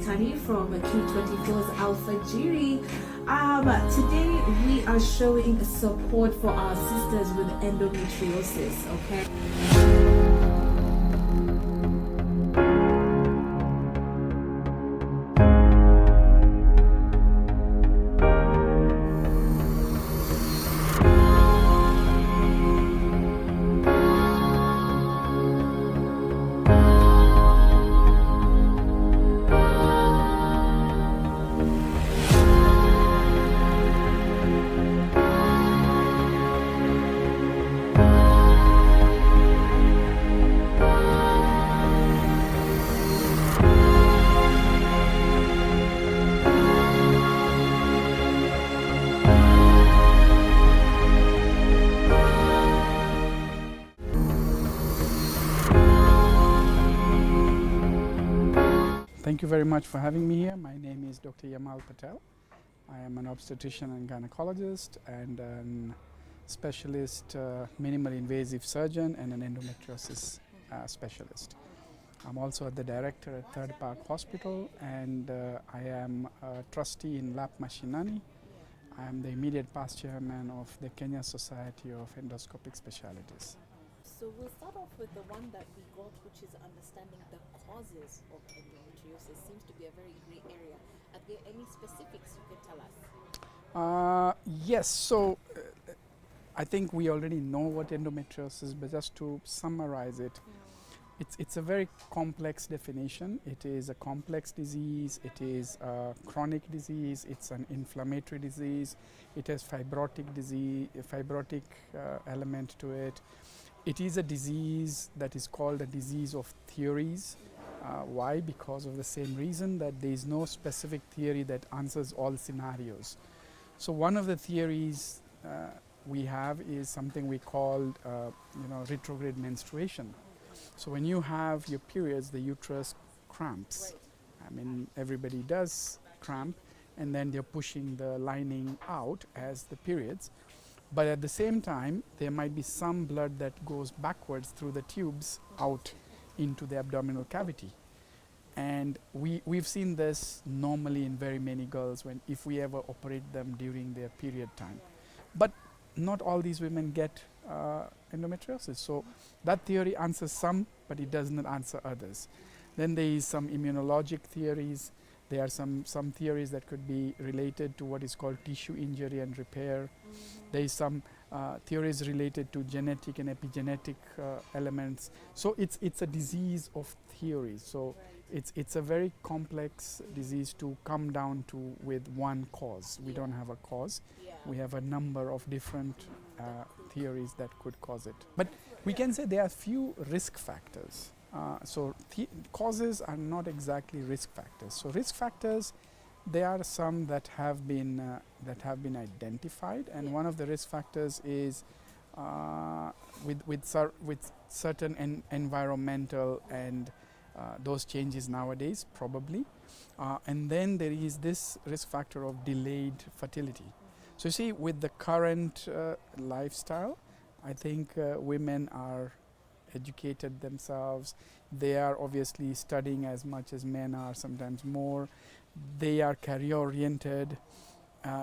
Tani from Q24's Alpha Jury. Today we are showing support for our sisters with endometriosis, okay? Thank you very much for having me here. My name is Dr. Yamal Patel. I am an obstetrician and gynecologist and a specialist minimally invasive surgeon and an endometriosis specialist. I'm also the director at Third Park Hospital, and I am a trustee in Lap Mashinani. I am the immediate past chairman of the Kenya Society of Endoscopic Specialties. So we'll start off with the one that we got, which is understanding the causes of endometriosis. Seems to be a very gray area. Are there any specifics you can tell us? Yes, so I think we already know what endometriosis is, but just to summarize it, it's a very complex definition. It is a complex disease, it is a chronic disease, it's an inflammatory disease, it has fibrotic element to it. It is a disease that is called a disease of theories. Why? Because of the same reason that there is no specific theory that answers all scenarios. So one of the theories we have is something we call retrograde menstruation. So when you have your periods, the uterus cramps. I mean, everybody does cramp, and then they're pushing the lining out as the periods. But at the same time, there might be some blood that goes backwards through the tubes out into the abdominal cavity. And we've seen this normally in very many girls if we ever operate them during their period time. But not all these women get endometriosis. So that theory answers some, but it does not answer others. Then there is some immunologic theories. There are some theories that could be related to what is called tissue injury and repair. There is some theories related to genetic and epigenetic elements. So it's a disease of theories. So it's a very complex disease to come down to with one cause. We don't have a cause. We have a number of different theories that could cause it. But we can say there are few risk factors. So causes are not exactly risk factors. So risk factors, there are some that have been identified, and one of the risk factors is with certain environmental and those changes nowadays probably, and then there is this risk factor of delayed fertility. So you see, with the current lifestyle, I think women are educated themselves. They are obviously studying as much as men are, sometimes more. They are career oriented.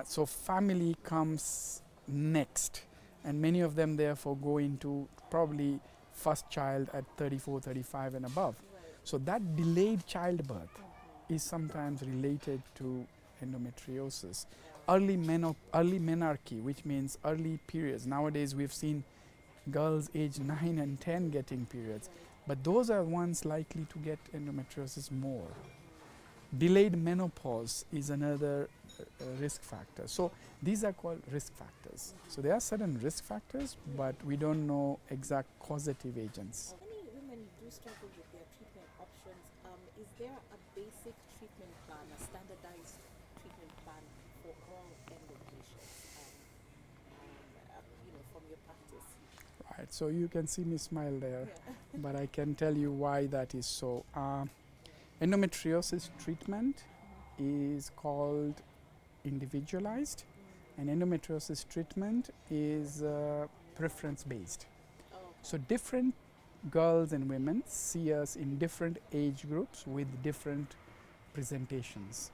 So family comes next, and many of them therefore go into probably first child at 34, 35 and above. So that delayed childbirth is sometimes related to endometriosis. Early menarche, which means early periods. Nowadays we've seen girls aged 9 and 10 getting periods, but those are ones likely to get endometriosis more. Delayed menopause is another risk factor. So these are called risk factors. So there are certain risk factors, but we don't know exact causative agents. Many women do struggle with their treatment options. Is there a basic treatment plan, a standardized treatment plan for all endo patients, from your practice? Right, so you can see me smile there, but I can tell you why that is so. Endometriosis treatment is called individualized, and endometriosis treatment is preference based. So different girls and women see us in different age groups with different presentations.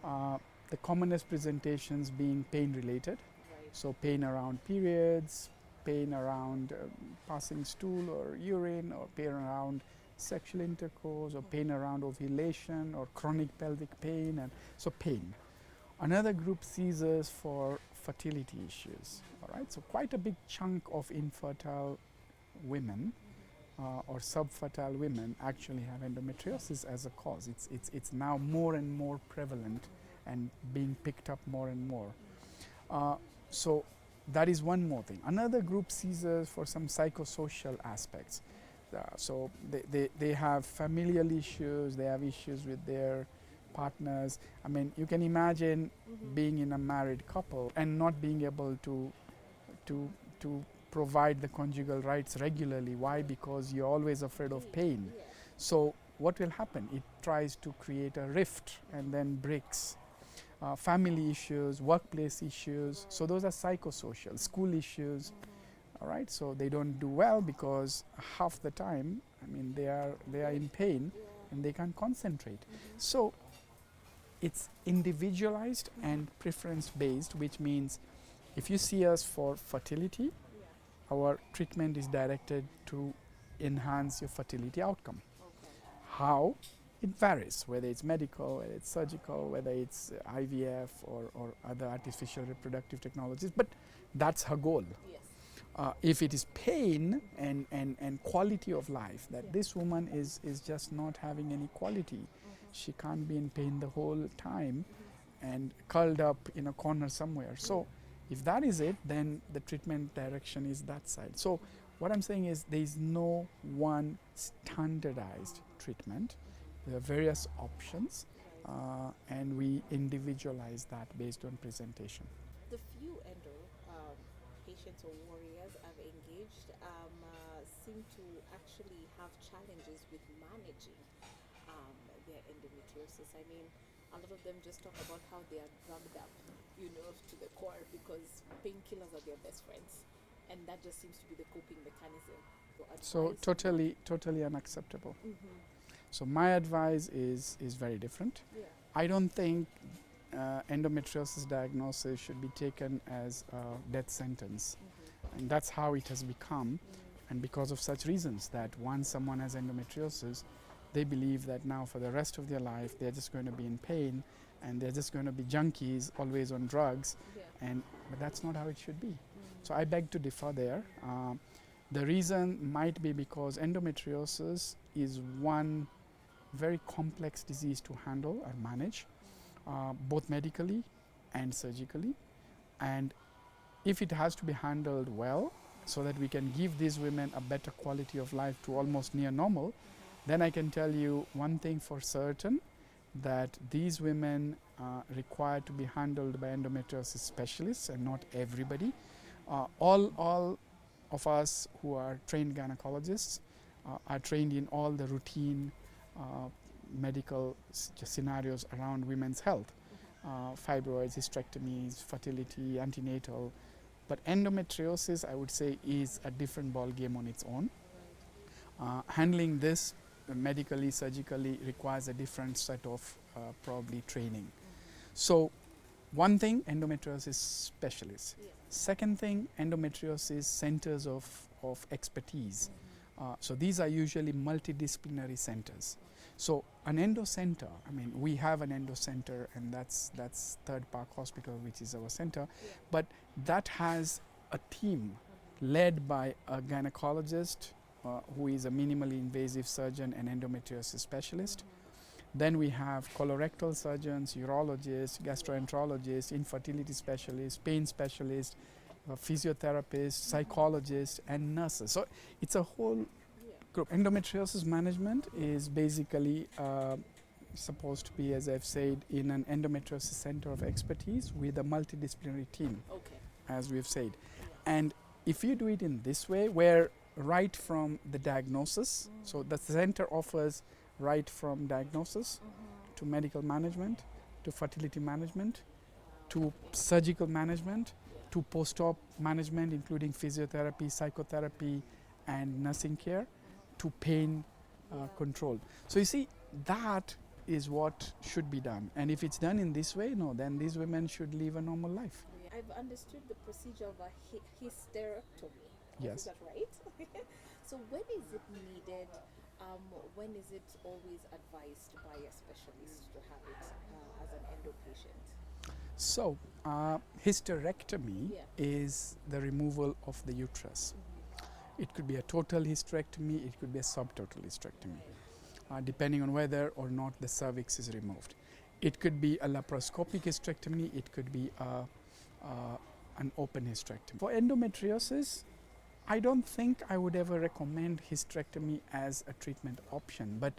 The commonest presentations being pain related, Right. so pain around periods, pain around passing stool or urine, or pain around sexual intercourse, or pain around ovulation, or chronic pelvic pain, and so pain. Another group sees us for fertility issues. All right, so quite a big chunk of infertile women or subfertile women actually have endometriosis as a cause. It's now more and more prevalent and being picked up more and more. So that is one more thing. Another group sees us for some psychosocial aspects. So they have familial issues, they have issues with their partners. I mean, you can imagine being in a married couple and not being able to provide the conjugal rights regularly. Why? Because you're always afraid of pain. Yeah. So what will happen? It tries to create a rift and then breaks. Family issues, workplace issues, so those are psychosocial. School issues, all right, so they don't do well because half the time, I mean, they are in pain and they can't concentrate. So it's individualized and preference based, which means if you see us for fertility, our treatment is directed to enhance your fertility outcome. Okay. How? It varies, whether it's medical, whether it's surgical, whether it's IVF or other artificial reproductive technologies, but that's her goal. Yes. If it is pain and quality of life, that this woman is just not having any quality, she can't be in pain the whole time and curled up in a corner somewhere. So if that is it, then the treatment direction is that side. So what I'm saying is there is no one standardized treatment. There are various options, and we individualize that based on presentation. The few endo patients or warriors I've engaged seem to actually have challenges with managing their endometriosis. I mean, a lot of them just talk about how they are drugged up, to the core because painkillers are their best friends, and that just seems to be the coping mechanism. So totally unacceptable. So my advice is very different. Yeah. I don't think endometriosis diagnosis should be taken as a death sentence. And that's how it has become. And because of such reasons, that once someone has endometriosis, they believe that now for the rest of their life, they're just going to be in pain and they're just going to be junkies, always on drugs. Yeah. But that's not how it should be. So I beg to differ there. The reason might be because endometriosis is one very complex disease to handle and manage, both medically and surgically. And if it has to be handled well, so that we can give these women a better quality of life to almost near normal, then I can tell you one thing for certain, that these women require to be handled by endometriosis specialists and not everybody. All of us who are trained gynecologists are trained in all the routine medical scenarios around women's health, fibroids, hysterectomies, fertility, antenatal. But endometriosis, I would say, is a different ball game on its own. Handling this medically, surgically requires a different set of probably training. So one thing, endometriosis specialists. Yeah. Second thing, endometriosis centers of expertise. So these are usually multidisciplinary centers. So an endo center, I mean, we have an endo center, and that's Third Park Hospital, which is our center, but that has a team led by a gynecologist who is a minimally invasive surgeon and endometriosis specialist. Then we have colorectal surgeons, urologists, gastroenterologists, infertility specialists, pain specialists, physiotherapists, psychologists, and nurses. So it's a whole group. Endometriosis management is basically supposed to be, as I've said, in an endometriosis center of expertise with a multidisciplinary team, as we've said. And if you do it in this way, where right from the diagnosis, so the center offers right from diagnosis to medical management, to fertility management, to surgical management, to post-op management, including physiotherapy, psychotherapy, and nursing care, to pain control. So you see, that is what should be done. And if it's done in this way, no, then these women should live a normal life. I've understood the procedure of a hysterectomy. Yes. Is that right? So when is it needed? When is it always advised by a specialist to have it as an endo patient? So, hysterectomy Yeah. is the removal of the uterus. It could be a total hysterectomy, it could be a subtotal hysterectomy, depending on whether or not the cervix is removed. It could be a laparoscopic hysterectomy, it could be an open hysterectomy. For endometriosis, I don't think I would ever recommend hysterectomy as a treatment option, but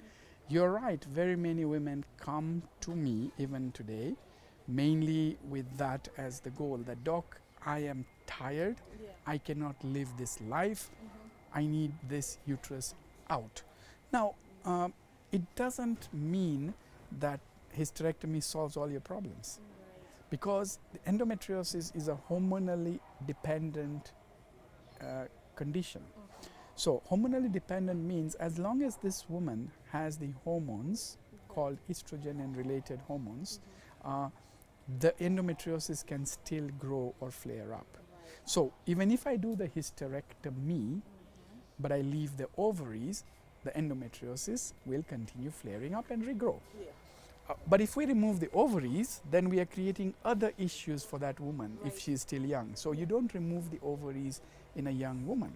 you're right, very many women come to me even today, mainly with that as the goal, that doc, I am tired, Yeah. I cannot live this life, I need this uterus out. Now, it doesn't mean that hysterectomy solves all your problems, because the endometriosis is a hormonally dependent condition. So hormonally dependent means as long as this woman has the hormones called estrogen and related hormones, the endometriosis can still grow or flare up. So even if I do the hysterectomy, but I leave the ovaries, the endometriosis will continue flaring up and regrow. Yeah. But if we remove the ovaries, then we are creating other issues for that woman if Right. she's still young. So you don't remove the ovaries in a young woman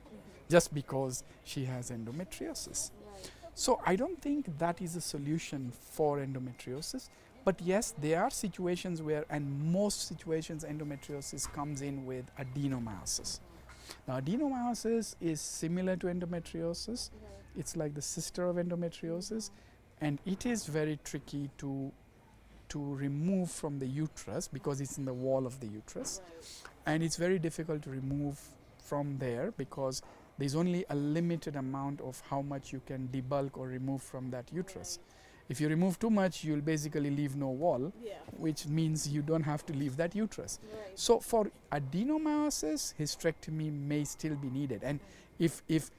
just because she has endometriosis. Right. So I don't think that is a solution for endometriosis. But yes, there are situations where, and most situations, endometriosis comes in with adenomyosis. Now, adenomyosis is similar to endometriosis. It's like the sister of endometriosis, and it is very tricky to remove from the uterus because it's in the wall of the uterus, and it's very difficult to remove from there because there's only a limited amount of how much you can debulk or remove from that uterus. If you remove too much, you'll basically leave no wall, Yeah. which means you don't have to leave that uterus. Right. So for adenomyosis, hysterectomy may still be needed. And if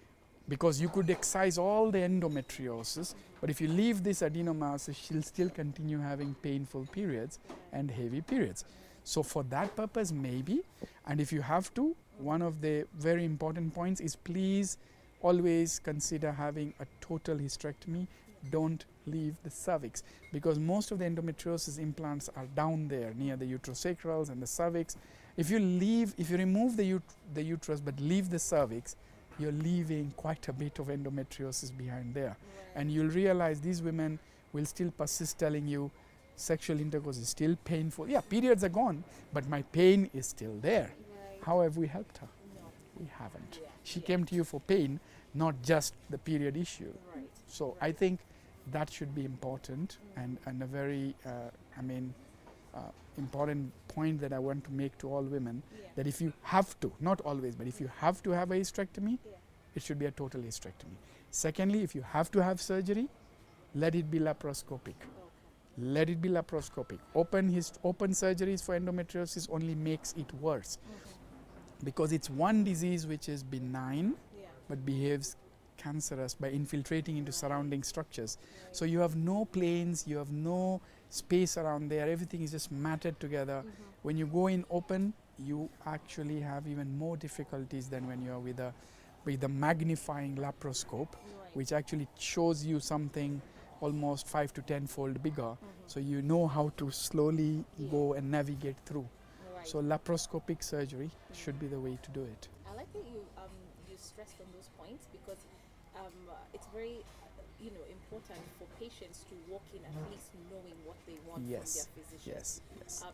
because you could excise all the endometriosis, but if you leave this adenomyosis, she'll still continue having painful periods and heavy periods. So for that purpose, maybe. And if you have to, one of the very important points is please always consider having a total hysterectomy. Don't leave the cervix, because most of the endometriosis implants are down there near the uterosacrals and the cervix. If you remove the uterus but leave the cervix, you're leaving quite a bit of endometriosis behind there. And you'll realize these women will still persist telling you sexual intercourse is still painful. Yeah, periods are gone, but my pain is still there. Right. How have we helped her? No. We haven't. Yeah. She came to you for pain, not just the period issue. Right. So I think that should be important, and a very important point that I want to make to all women, Yeah. that if you have to, not always, but if you have to have a hysterectomy, Yeah. it should be a total hysterectomy. Secondly, if you have to have surgery, let it be laparoscopic. Okay. Let it be laparoscopic. Open surgeries for endometriosis only makes it worse, because it's one disease which is benign Yeah. but behaves cancerous by infiltrating into surrounding structures. So you have no planes, you have no space around there, everything is just matted together. When you go in open, you actually have even more difficulties than when you are with a magnifying laparoscope, Right. which actually shows you something almost 5 to 10 fold bigger. So you know how to slowly go and navigate through. Right. So laparoscopic surgery should be the way to do it. I like that you stressed on those points, because it's very important for patients to walk in at least knowing what they want Yes, from their physician. yes.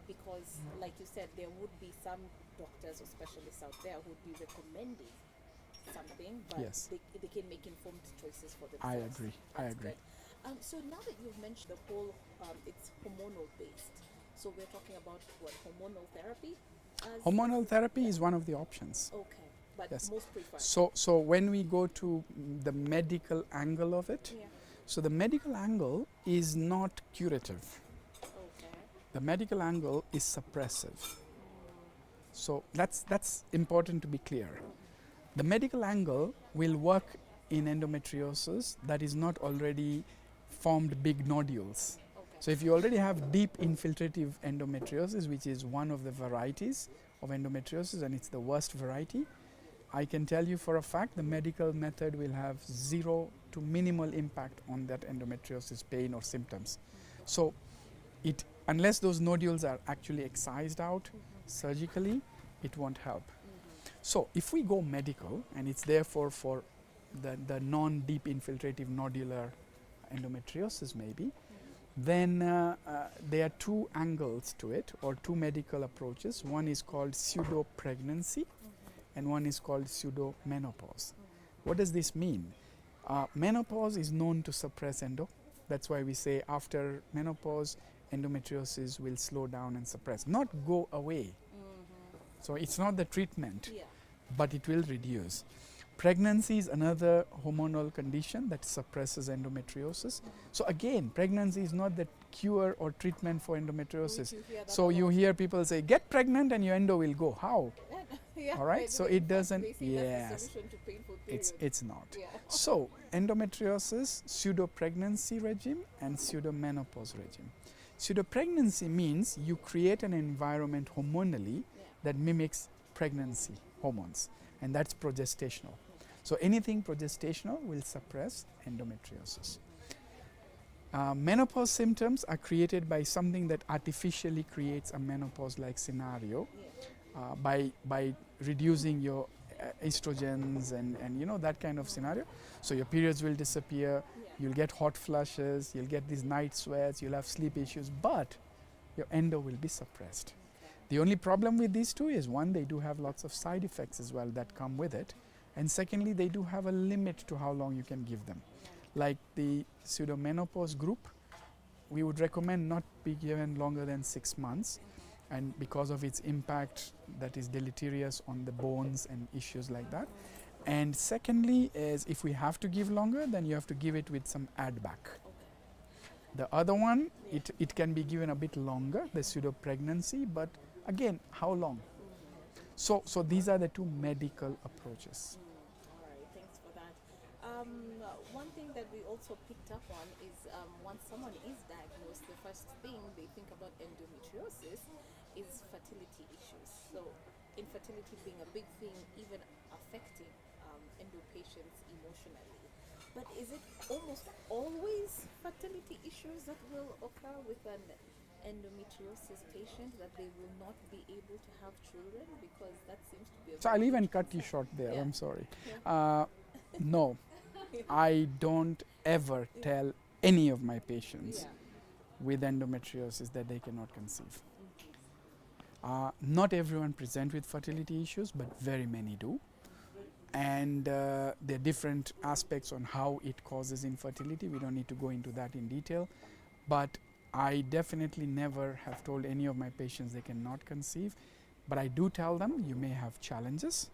Because, like you said, there would be some doctors or specialists out there who would be recommending something, but Yes. they can make informed choices for themselves. I agree. I That's agree. good. So now that you've mentioned the whole, it's hormonal based. So we're talking about what, hormonal therapy? Hormonal therapy is one of the options. Okay, but Yes. most preferred. So when we go to the medical angle of it, Yeah. so the medical angle is not curative. Okay. The medical angle is suppressive. So that's important to be clear. The medical angle will work in endometriosis that is not already formed big nodules. So if you already have deep infiltrative endometriosis, which is one of the varieties of endometriosis, and it's the worst variety, I can tell you for a fact the medical method will have zero to minimal impact on that endometriosis pain or symptoms. So unless those nodules are actually excised out surgically, it won't help. So if we go medical, and it's therefore for the non-deep infiltrative nodular endometriosis maybe, then there are two angles to it, or two medical approaches. One is called pseudo-pregnancy and one is called pseudo-menopause. What does this mean? Menopause is known to suppress endo. That's why we say after menopause, endometriosis will slow down and suppress, not go away. So it's not the treatment, but it will reduce. Pregnancy is another hormonal condition that suppresses endometriosis. So again, pregnancy is not the cure or treatment for endometriosis. So you hear people say, get pregnant and your endo will go. How? All right, so it doesn't, yes, it's not. So endometriosis, pseudo-pregnancy regime and pseudo-menopause regime. Pseudo-pregnancy means you create an environment hormonally that mimics pregnancy hormones, and that's progestational. So anything progestational will suppress endometriosis. Menopause symptoms are created by something that artificially creates a menopause-like scenario by reducing your estrogens and you know, that kind of scenario. So your periods will disappear, you'll get hot flushes, you'll get these night sweats, you'll have sleep issues, but your endo will be suppressed. The only problem with these two is, one, they do have lots of side effects as well that come with it, and secondly, they do have a limit to how long you can give them. Like the pseudomenopause group, we would recommend not be given longer than 6 months, and because of its impact that is deleterious on the bones and issues like that. And secondly is, if we have to give longer, then you have to give it with some add back. The other one, it can be given a bit longer, the pseudo-pregnancy, but again, how long? So these are the two medical approaches. All right, thanks for that. One thing that we also picked up on is once someone is diagnosed, the first thing they think about endometriosis is fertility issues. So infertility being a big thing, even affecting endo patients emotionally. But is it almost always fertility issues that will occur with an endometriosis patient, that they will not be able to have children? Because that seems to be a So I'll even cut you short there, I'm sorry. No, I don't ever tell any of my patients with endometriosis that they cannot conceive. Not everyone presents with fertility issues, but very many do. And there are different aspects on how it causes infertility. We don't need to go into that in detail. But I definitely never have told any of my patients they cannot conceive. But I do tell them you may have challenges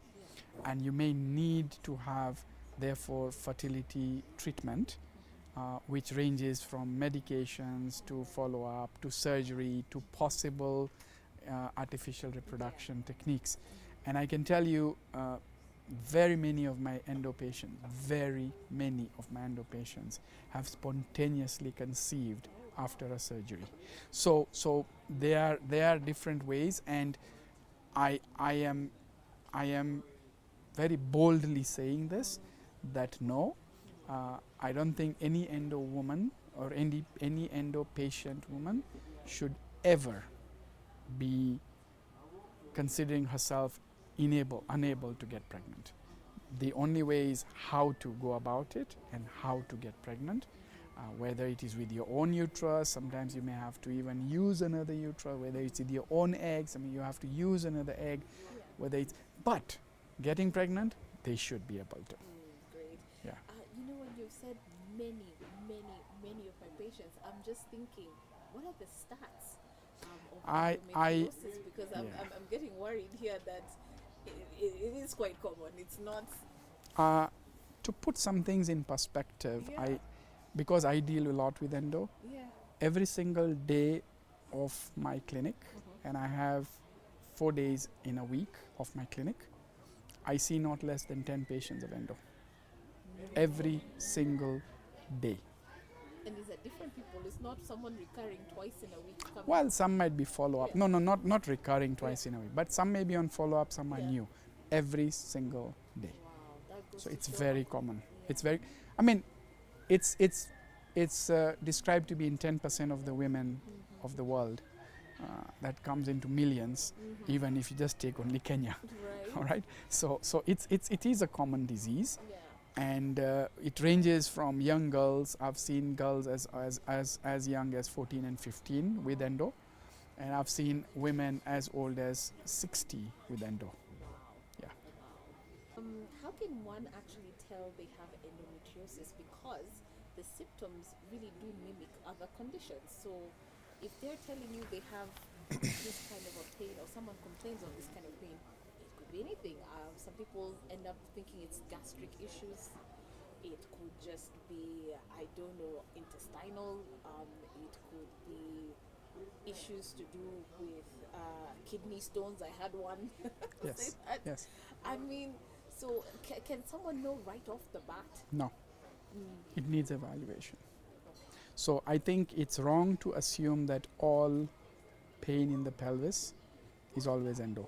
and you may need to have, therefore, fertility treatment, which ranges from medications to follow-up to surgery to possible artificial reproduction techniques. And I can tell you very many of my endo patients have spontaneously conceived after a surgery. So there are different ways, and I am very boldly saying this, that no, I don't think any endo woman or any endo patient woman should ever be considering herself unable to get pregnant. The only way is how to go about it and how to get pregnant, whether it is with your own uterus. Sometimes you may have to even use another uterus, whether it's with your own eggs, I mean, you have to use another egg, whether it's, but getting pregnant, they should be able to. Great. Yeah. You know, when you've said many of my patients, I'm just thinking, what are the stats of endometriosis? Because I'm getting worried here that it is quite common. It's not. To put some things in perspective, because I deal a lot with endo, every single day of my clinic, and I have 4 days in a week of my clinic, I see not less than 10 patients of endo. Every single day. And these are different people. It's not someone recurring twice in a week. Well, some might be follow-up. Yeah. No, not recurring twice in a week. But some may be on follow-up, some are Yeah. new. Every single day. Wow, that goes So to it's show very how- common. Yeah. It's very, I mean, it's described to be in 10% of the women of the world. That comes into millions, even if you just take only Kenya. Right. All right. So it is a common disease, Yeah. and it ranges from young girls. I've seen girls as young as 14 and 15 with endo, and I've seen women as old as 60 with endo. Yeah. How can one actually tell they have endometriosis? Because the symptoms really do mimic other conditions. So if they're telling you they have this kind of a pain, or someone complains of this kind of pain, it could be anything. Some people end up thinking it's gastric issues. It could just be, I don't know, intestinal. It could be issues to do with kidney stones. I had one. Yes. say that. Yes. I mean, so can someone know right off the bat? No. It needs evaluation. So I think it's wrong to assume that all pain in the pelvis is always endo.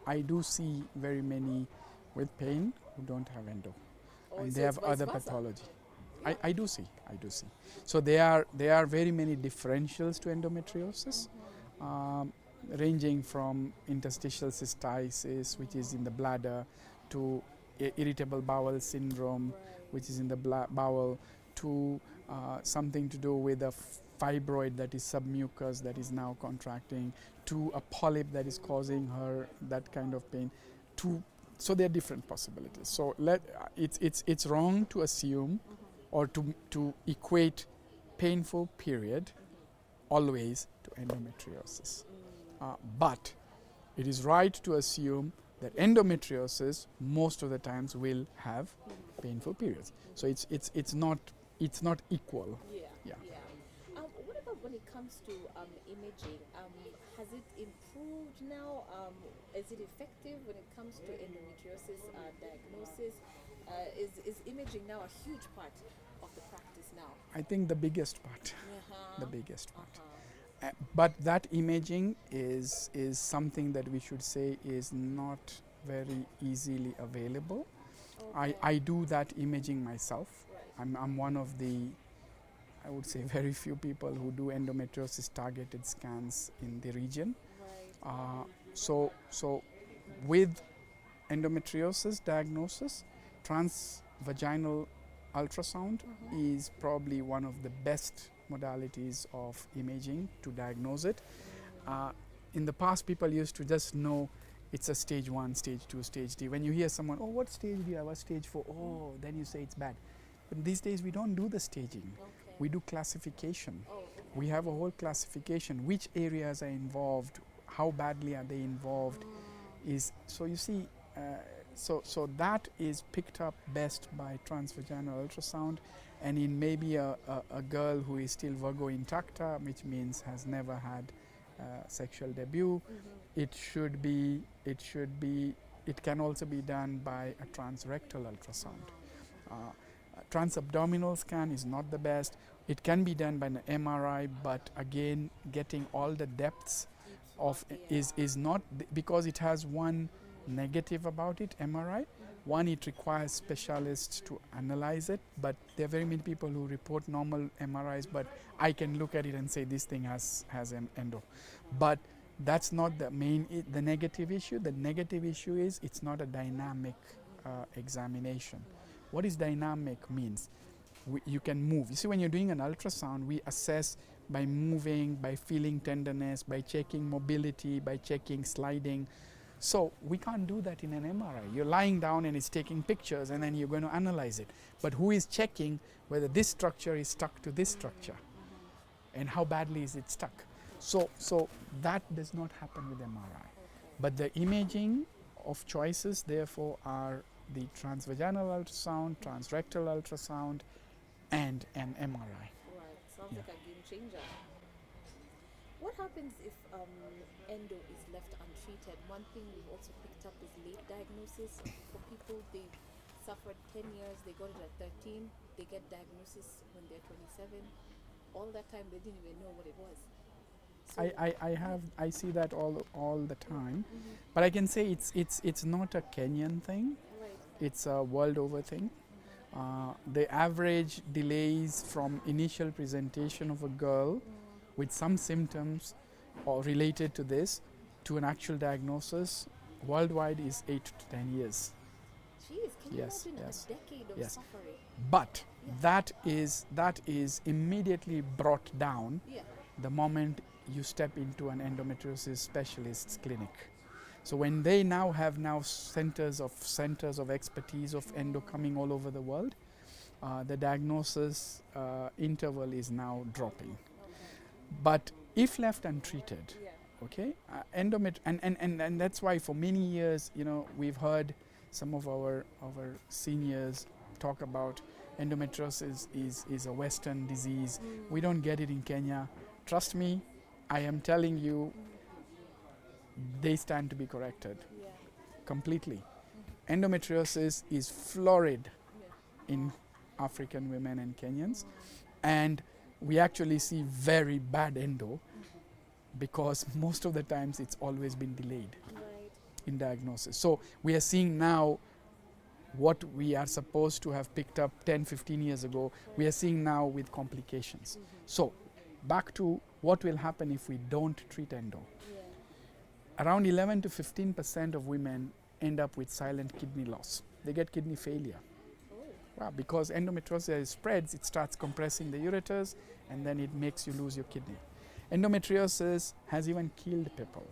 I do see very many with pain who don't have endo, Or and so they it's have vice other versa? pathology. I do see. So there are very many differentials to endometriosis, ranging from interstitial cystitis, which is in the bladder, to irritable bowel syndrome, which is in the bowel, to something to do with a fibroid that is submucous that is now contracting, to a polyp that is causing her that kind of pain. So there are different possibilities. So it's wrong to assume or to equate painful period always to endometriosis. But it is right to assume that endometriosis most of the times will have painful periods. So it's not equal. Yeah. Yeah. What about when it comes to imaging? Has it improved now? Is it effective when it comes to endometriosis diagnosis? Is imaging now a huge part of the practice now? I think the biggest part. Uh-huh. The biggest part. But that imaging is something that we should say is not very easily available. Okay. I do that imaging myself. Right. I'm one of the, I would say, very few people who do endometriosis targeted scans in the region. Right. So with endometriosis diagnosis, transvaginal ultrasound is probably one of the best modalities of imaging to diagnose it. In the past, people used to just know it's a stage 1, stage 2, stage 3. When you hear someone, oh, what stage do you have? A stage 4. Oh, then you say it's bad. But these days, we don't do the staging. Okay. We do classification. Oh, okay. We have a whole classification. Which areas are involved? How badly are they involved? So you see, so that is picked up best by transvaginal ultrasound, and in maybe a girl who is still Virgo intacta, which means has never had sexual debut. It can also be done by a transrectal ultrasound. Transabdominal scan is not the best. It can be done by an MRI, but again, getting all the depths of is not, because it has one negative about it, MRI. One, it requires specialists to analyze it, but there are very many people who report normal MRIs, but I can look at it and say this thing has an endo. But that's not the the negative issue. The negative issue is it's not a dynamic examination. What is dynamic means? You can move. You see, when you're doing an ultrasound, we assess by moving, by feeling tenderness, by checking mobility, by checking sliding. So we can't do that in an MRI. You're lying down and it's taking pictures and then you're going to analyze it. But who is checking whether this structure is stuck to this structure and how badly is it stuck? So that does not happen with MRI. But the imaging of choices therefore are the transvaginal ultrasound, transrectal ultrasound, and an MRI. Right. Sounds like a game changer. What happens if endo is left untreated? One thing we've also picked up is late diagnosis for people. They suffered 10 years, they got it at 13, they get diagnosis when they're 27. All that time they didn't even know what it was. So I see that all the time, Mhm. but I can say it's not a Kenyan thing. Right. It's a world over thing. The average delays from initial presentation of a girl with some symptoms or related to this to an actual diagnosis worldwide is 8 to 10 years. Jeez, can you Yes, imagine yes, a decade of yes. suffering? But Yeah. that is immediately brought down Yeah. the moment you step into an endometriosis specialist's clinic. So when they now have centers of expertise of endo coming all over the world, the diagnosis interval is now dropping. Okay. But if left untreated, Yeah. okay, and that's why for many years, we've heard some of our seniors talk about endometriosis is a Western disease. We don't get it in Kenya. Trust me, I am telling you, they stand to be corrected Yeah. completely. Endometriosis is florid Yeah. in African women and Kenyans, and we actually see very bad endo because most of the times it's always been delayed Right. in diagnosis. So we are seeing now what we are supposed to have picked up 10-15 years ago, we are seeing now with complications. So back to what will happen if we don't treat endo. Yeah. Around 11 to 15% of women end up with silent kidney loss. They get kidney failure. Oh. Wow, because endometriosis spreads, it starts compressing the ureters and then it makes you lose your kidney. Endometriosis has even killed people,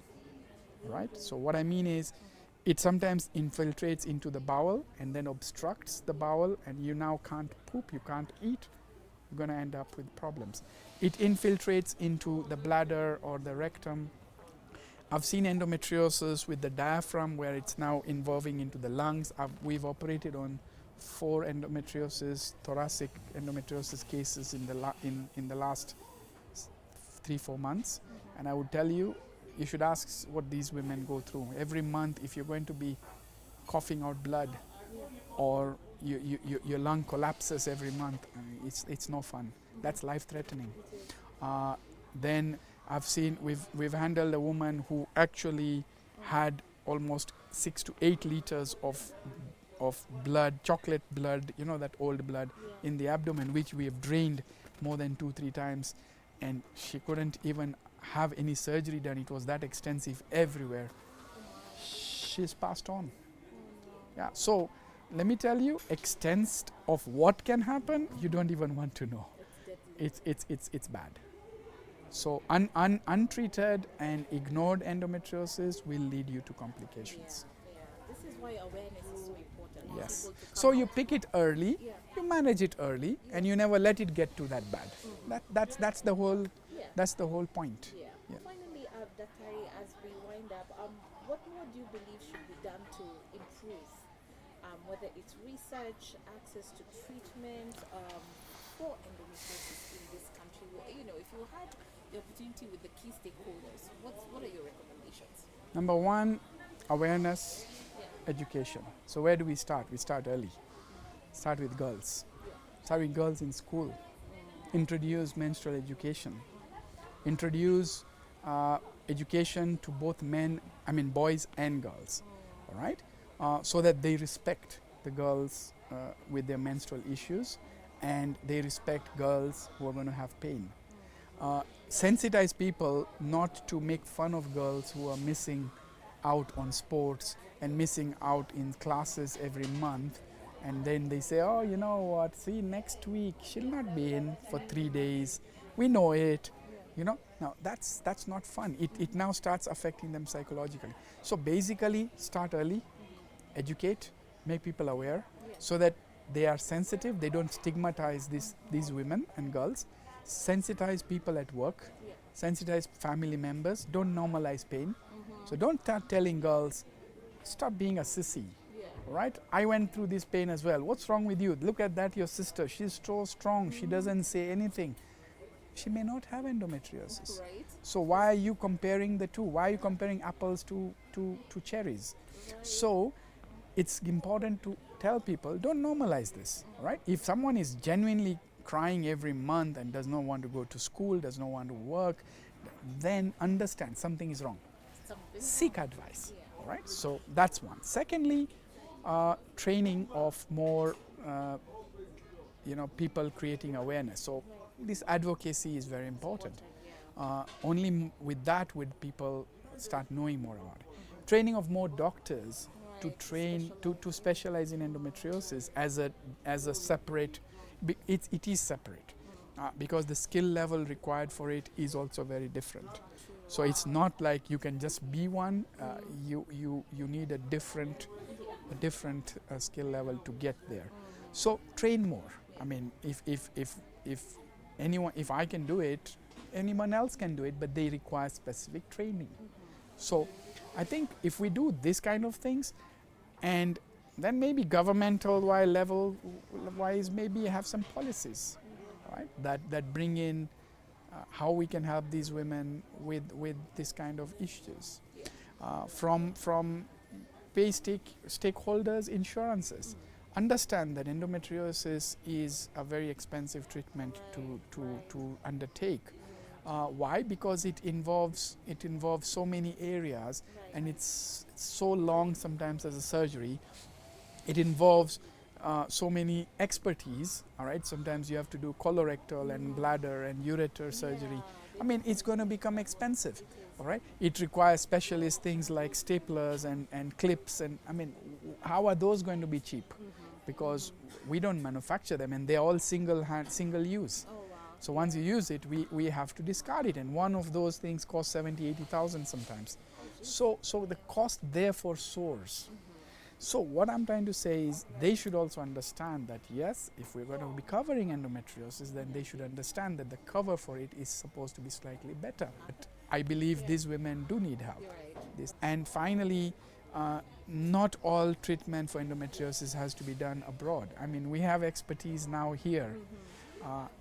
right? So what I mean is it sometimes infiltrates into the bowel and then obstructs the bowel, and you now can't poop, you can't eat, you're going to end up with problems. It infiltrates into the bladder or the rectum. I've seen endometriosis with the diaphragm where it's now involving into the lungs. We've operated on 4 thoracic endometriosis cases in the last 3-4 months, and I would tell you, you should ask what these women go through. Every month, if you're going to be coughing out blood or your lung collapses every month, it's no fun. That's life-threatening. Then I've seen, we've handled a woman who actually had almost 6 to 8 liters of blood, chocolate blood, that old blood in the abdomen, which we have drained more than 2-3 times, and she couldn't even have any surgery done. It was that extensive everywhere. She's passed on. Yeah, so let me tell you, extent of what can happen, you don't even want to know. It's deadly. It's bad. So untreated and ignored endometriosis will lead you to complications. Yeah. This is why awareness is so important. for Yes. people to come So you out. pick it early, Yeah. you manage it early, and you never let it get to that bad. That's the whole point. Yeah. Yeah. Finally, Daktari, as we wind up, what more do you believe should be done to improve, whether it's research, access to treatment for endometriosis in this country? If you had the opportunity with the key stakeholders, what are your recommendations? Number 1, awareness, Yeah. education. So where do we start? We start early. Start with girls. Start with girls in school. Introduce menstrual education. Introduce education to both boys and girls. All right, so that they respect the girls with their menstrual issues, and they respect girls who are going to have pain. Sensitize people not to make fun of girls who are missing out on sports and missing out in classes every month, and then they say, oh, you know what, see, next week she'll not be in for 3 days, we know it. Now that's not fun. It now starts affecting them psychologically. So basically, start early, educate, make people aware, so that they are sensitive, they don't stigmatize these women and girls. Sensitize people at work, sensitize family members, don't normalize pain. So don't start telling girls, stop being a sissy. Right? I went through this pain as well. What's wrong with you? Look at that, your sister, she's so strong, she doesn't say anything. She may not have endometriosis. Right. So why are you comparing the two? Why are you comparing apples to cherries? Right. So it's important to tell people, don't normalize this, right? If someone is genuinely crying every month and does not want to go to school, does not want to work, then understand something is wrong. Seek advice, right? So that's one. Secondly, training of more, people creating awareness. So this advocacy is very important. Only with that would people start knowing more about it. Training of more doctors to train to specialize in endometriosis as a separate. It is separate because the skill level required for it is also very different. So it's not like you can just be one. You need a different skill level to get there. So train more. I mean, if I can do it, anyone else can do it, but they require specific training. So I think if we do this kind of things, and then maybe governmental level wise, maybe have some policies, right, that bring in how we can help these women with this kind of issues. From pay stakeholders, insurances. Understand that endometriosis is a very expensive treatment to undertake. Why? Because it involves so many areas, and it's so long sometimes as a surgery. It involves so many expertise. All right, sometimes you have to do colorectal and bladder and ureter surgery. I mean, it's going to become expensive. All right, it requires specialist things like staplers and clips, and I mean, how are those going to be cheap? Because we don't manufacture them, and they're all single use. So once you use it, we have to discard it, and one of those things costs 70,000-80,000 sometimes. So the cost therefore soars. So what I'm trying to say is they should also understand that yes, if we're going to be covering endometriosis, then they should understand that the cover for it is supposed to be slightly better. But I believe these women do need help. And finally, not all treatment for endometriosis has to be done abroad. I mean, we have expertise now here.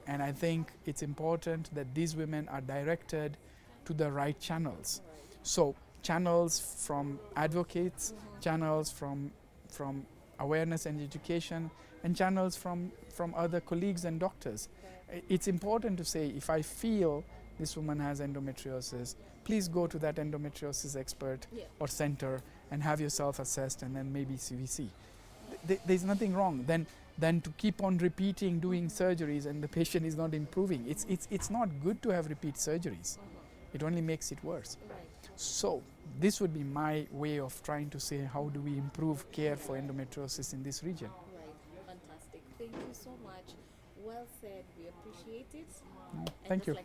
And I think it's important that these women are directed to the right channels. So channels from advocates, channels from awareness and education, and channels from other colleagues and doctors. It's important to say, if I feel this woman has endometriosis, please go to that endometriosis expert or center and have yourself assessed, and then maybe CVC. There's nothing wrong then to keep on repeating doing surgeries and the patient is not improving. It's not good to have repeat surgeries. It only makes it worse. So this would be my way of trying to say, how do we improve care for endometriosis in this region? Right, fantastic. Thank you so much. Well said. We appreciate it. Thank you.